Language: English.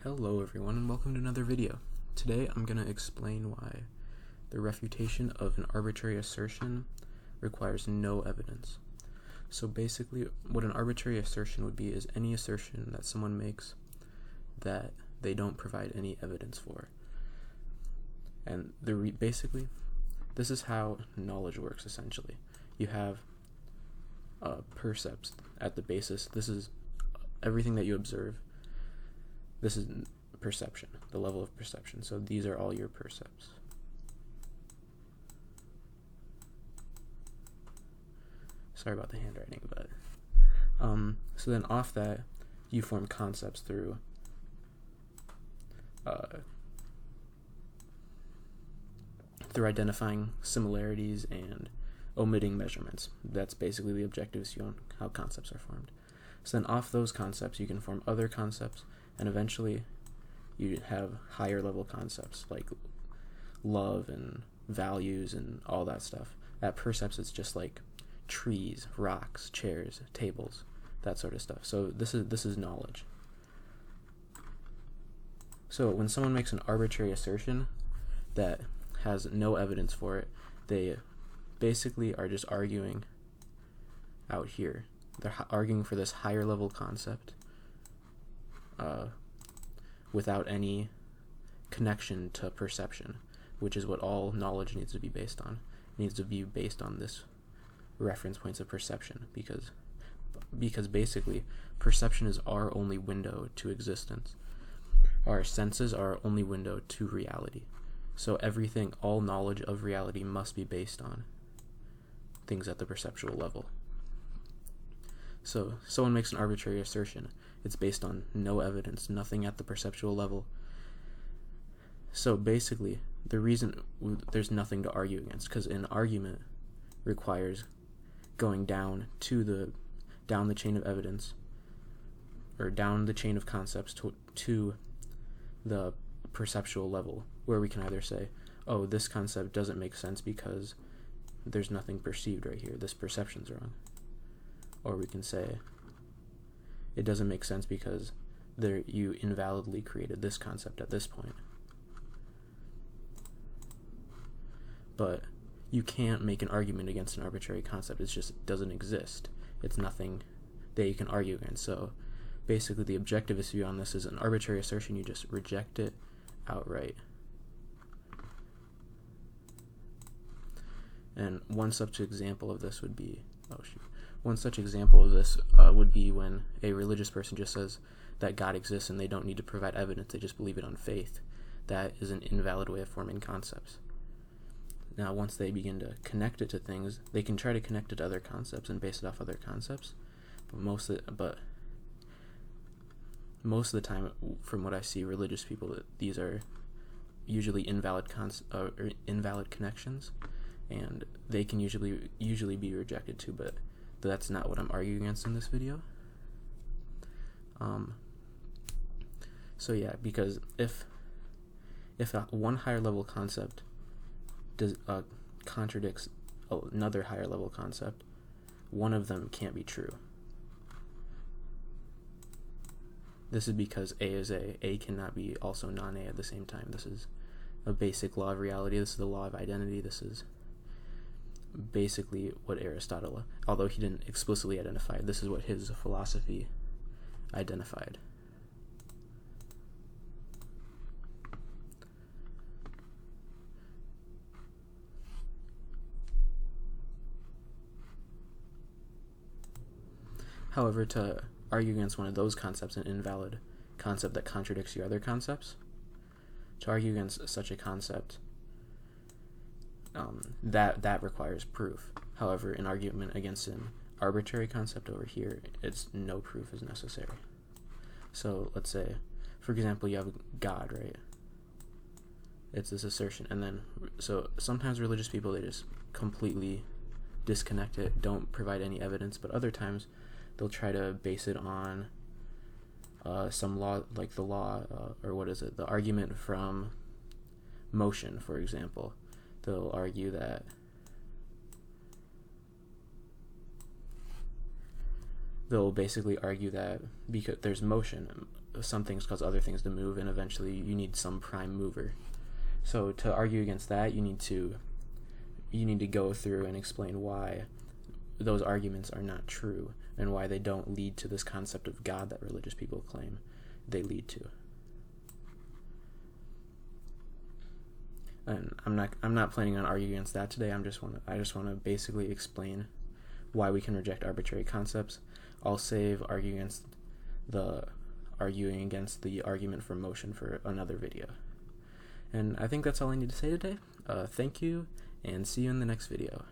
Hello everyone and welcome to another video. Today I'm going to explain why the refutation of an arbitrary assertion requires no evidence. So basically what an arbitrary assertion would be is any assertion that someone makes that they don't provide any evidence for. And basically this is how knowledge works essentially. You have percepts at the basis. This is everything that you observe. This is perception, the level of perception. So these are all your percepts. Sorry about the handwriting, but so then off that you form concepts through identifying similarities and omitting measurements. That's basically the objectivist view on how concepts are formed. So then off those concepts you can form other concepts, and eventually you have higher level concepts like love and values and all that stuff. At percepts it's just like trees, rocks, chairs, tables, that sort of stuff. So this is knowledge. So when someone makes an arbitrary assertion that has no evidence for it, they basically are just arguing out here. They're arguing for this higher level concept without any connection to perception, which is what all knowledge needs to be based on. It needs to be based on this reference points of perception, because basically perception is our only window to existence. Our senses are our only window to reality. So everything, all knowledge of reality must be based on things at the perceptual level. So someone makes an arbitrary assertion. It's based on no evidence, nothing at the perceptual level. So basically, the reason there's nothing to argue against, because an argument requires going down the chain of evidence, or down the chain of concepts to the perceptual level, where we can either say, oh, this concept doesn't make sense because there's nothing perceived right here, this perception's wrong. Or we can say, it doesn't make sense because you invalidly created this concept at this point. But you can't make an argument against an arbitrary concept. It just doesn't exist. It's nothing that you can argue against. So basically the objectivist view on this is an arbitrary assertion. You just reject it outright. And one such example of this would be, would be when a religious person just says that God exists and they don't need to provide evidence, they just believe it on faith. That is an invalid way of forming concepts. Now, once they begin to connect it to things, they can try to connect it to other concepts and base it off other concepts. But most of the time, from what I see, religious people, these are usually invalid connections, and they can usually be rejected too. But that's not what I'm arguing against in this video. So yeah, because if one higher level concept contradicts another higher level concept, one of them can't be true. This is because A is A cannot be also non-A at the same time. This is a basic law of reality. This is the law of identity. This is basically what Aristotle, although he didn't explicitly identify it, this is what his philosophy identified. However, to argue against one of those concepts, an invalid concept that contradicts your other concepts, to argue against such a concept, that requires proof. However, an argument against an arbitrary concept over here, it's no proof is necessary. So let's say, for example, you have God, right? It's this assertion, and then so sometimes religious people, they just completely disconnect it, don't provide any evidence, but other times they'll try to base it on some law, like the law, the argument from motion, for example. They'll argue that they'll basically argue that because there's motion, some things cause other things to move, and eventually you need some prime mover. So to argue against that, you need to go through and explain why those arguments are not true, and why they don't lead to this concept of God that religious people claim they lead to. And I'm not planning on arguing against that today. I just want to basically explain why we can reject arbitrary concepts. I'll save arguing against the argument for motion for another video. And I think that's all I need to say today. Thank you, and see you in the next video.